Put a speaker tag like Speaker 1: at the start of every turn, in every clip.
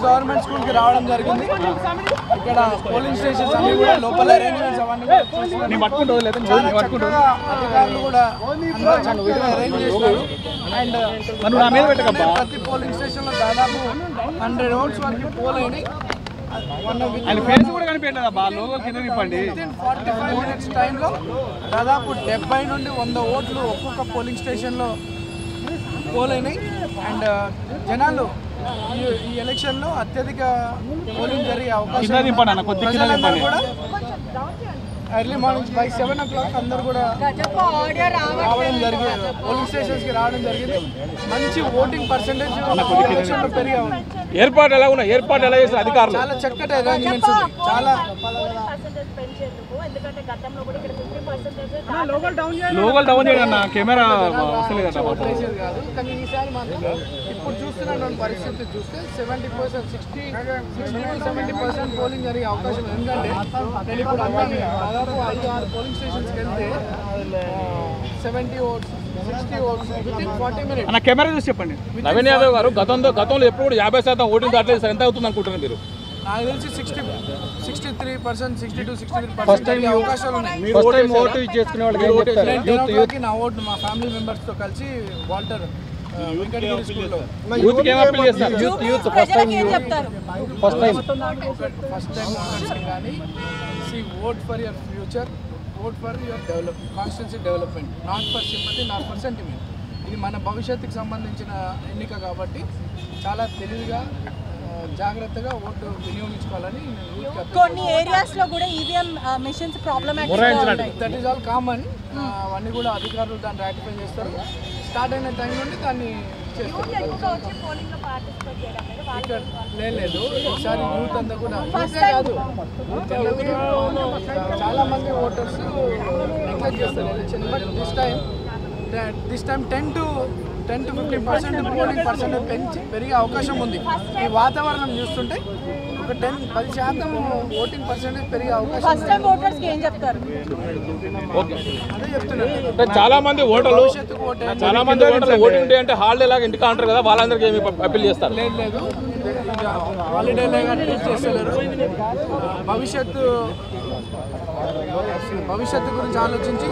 Speaker 1: Government school కి రావడం జరిగింది. ఇక్కడ పోలింగ్ స్టేషన్స్ అన్ని కూడా లోపల అరేంజ్మెంట్స్ అవన్నీ అధికారులు కూడా అరేంజ్ చేస్తున్నారు. అండ్ ప్రతి పోలింగ్ స్టేషన్ లో దాదాపు 100 ఓట్స్ వరకు పోల్ అయినాయి. 45 minutes టైంలో దాదాపు 70 నుండి 100 ఓట్లు ఒక్కొక్క పోలింగ్ స్టేషన్లో పోల్ అయినాయి. అండ్ జనాలు ఈ ఎలక్షన్లో అత్యధిక పోలింగ్ జరిగే అవకాశం కూడా ఎర్లీ మార్నింగ్ బై 7 o'clock అందరూ కూడా రావడం జరిగింది. పోలింగ్ స్టేషన్స్కి రావడం జరిగింది. మంచి ఓటింగ్ పర్సెంటేజ్ ఎలక్షన్లో పెరిగా ఉంది.
Speaker 2: ఏర్పాటు ఎలా ఉన్నాయి? ఏర్పాటు ఎలా చేసిన అధికారులు?
Speaker 1: చాలా చక్కటి అరేంజ్మెంట్స్ ఉంది. చాలా
Speaker 2: లోకల్ డౌన్ చేయడం కెమెరా వస్తలేదట
Speaker 1: కాదు. కానీ ఈసారి మాత్రం ఇప్పుడు చూస్తున్న పరిస్థితి చూస్తే 70%, 60-70% పోలింగ్ జరిగే అవకాశం. ఎందుకంటే నేను ఇప్పుడు దాదాపు 5-6 పోలింగ్ స్టేషన్స్కి వెళ్తే 70 ఓట్స్, 60 ఓట్స్ వితిన్ 40 minutes.
Speaker 2: అన్న కెమెరా చూసి చెప్పండి. నవీన్ యాదవ్ గారు గతంలో ఎప్పుడు కూడా 50% ఓటింగ్ దాటలేదు సార్, ఎంత అవుతుంది అనుకుంటున్నారు మీరు?
Speaker 1: నాకు తెలిసి 63%, 62-63% అవకాశాలు ఉన్నాయి. నా ఓటు మా ఫ్యామిలీ మెంబర్స్తో కలిసి వాల్టర్ వెంకటగిరి స్కూల్లో ఫస్ట్ టైం కానీ vote for your future, vote for your constituency development, not for sympathy, not for sentiment. ఇది మన భవిష్యత్తుకు సంబంధించిన ఎన్నిక కాబట్టి చాలా తెలివిగా జాగ్రత్తగా ఓటు వినియోగించుకోవాలని
Speaker 3: కొన్ని ఏరియాస్ లో కూడా EVM machines problematic
Speaker 1: that is all common. అవన్నీ కూడా అధికారులు దాన్ని రాటిఫై చేస్తారు. స్టార్ట్ అయిన టైం నుండి దాన్ని చేస్తారు. ఇక్కడ లేదు ఈసారి యూత్ అంతా కూడా కాదు, చాలా మంది ఓటర్స్ నెగ్లెక్ట్ చేస్తారు election. But this time 10-15% polling percentage పెరిగే అవకాశం ఉంది. ఈ వాతావరణం చూస్తుంటే ఒక 10% ఓటింగ్ పర్సెంటేజ్ పెరిగే అవకాశం.
Speaker 3: ఫస్ట్ టైం ఓటర్స్ కి ఏం చెప్తారు?
Speaker 1: అదే చెప్తున్నారు.
Speaker 2: చాలా మంది ఓటర్లు ఓటింగ్ డే అంటే హాలిడే లాగా ఇంటికి అంటారు కదా, వాళ్ళందరికీ ఏమి అప్పీల్ చేస్తారు?
Speaker 1: లేదు హాలిడే లాగా ట్రీట్ చేస్తలేరు. భవిష్యత్తు గురించి ఆలోచించి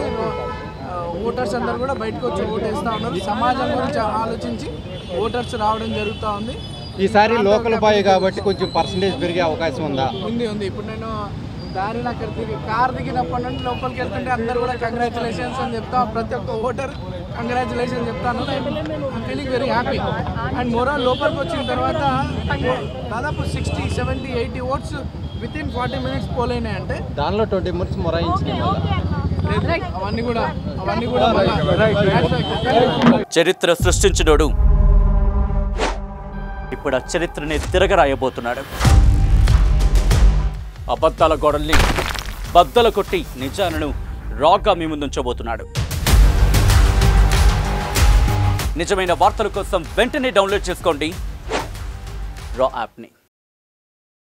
Speaker 1: ఓటర్స్ అందరూ కూడా బయటకు వచ్చి ఓటు వేస్తూ ఉన్నారు. సమాజం గురించి ఆలోచించి ఓటర్స్ రావడం జరుగుతూ ఉంది.
Speaker 4: ఈసారి లోకల్ బాయ్ కాబట్టి కొంచెం పర్సంటేజ్ పెరిగే అవకాశం ఉందా?
Speaker 1: ఉంది. ఇప్పుడు నేను దారిని అక్కడ కార్ దిగినప్పటి నుండి లోపలికి వెళ్తుంటే అందరూ కూడా కంగ్రాచులేషన్స్ అని చెప్తా. ప్రతి ఒక్క ఓటర్ కంగ్రాచులేషన్ చెప్తాను. I'm feeling very happy. And moral లోపలికి వచ్చిన తర్వాత దాదాపు 60-70-80 ఓట్స్ వితిన్ 40 minutes పోల్ అయినాయంటే
Speaker 4: దానిలో 20 minutes మొరాయించింది.
Speaker 1: అవన్నీ కూడా
Speaker 5: చరిత్ర సృష్టించినోడు ఇప్పుడు ఆ చరిత్రని తిరగరాయబోతున్నాడు. అబద్ధాల గోడల్ని బద్దలు కొట్టి నిజాలను రాగా మీ ముందుంచబోతున్నాడు. నిజమైన వార్తల కోసం వెంటనే డౌన్లోడ్ చేసుకోండి రా యాప్ని.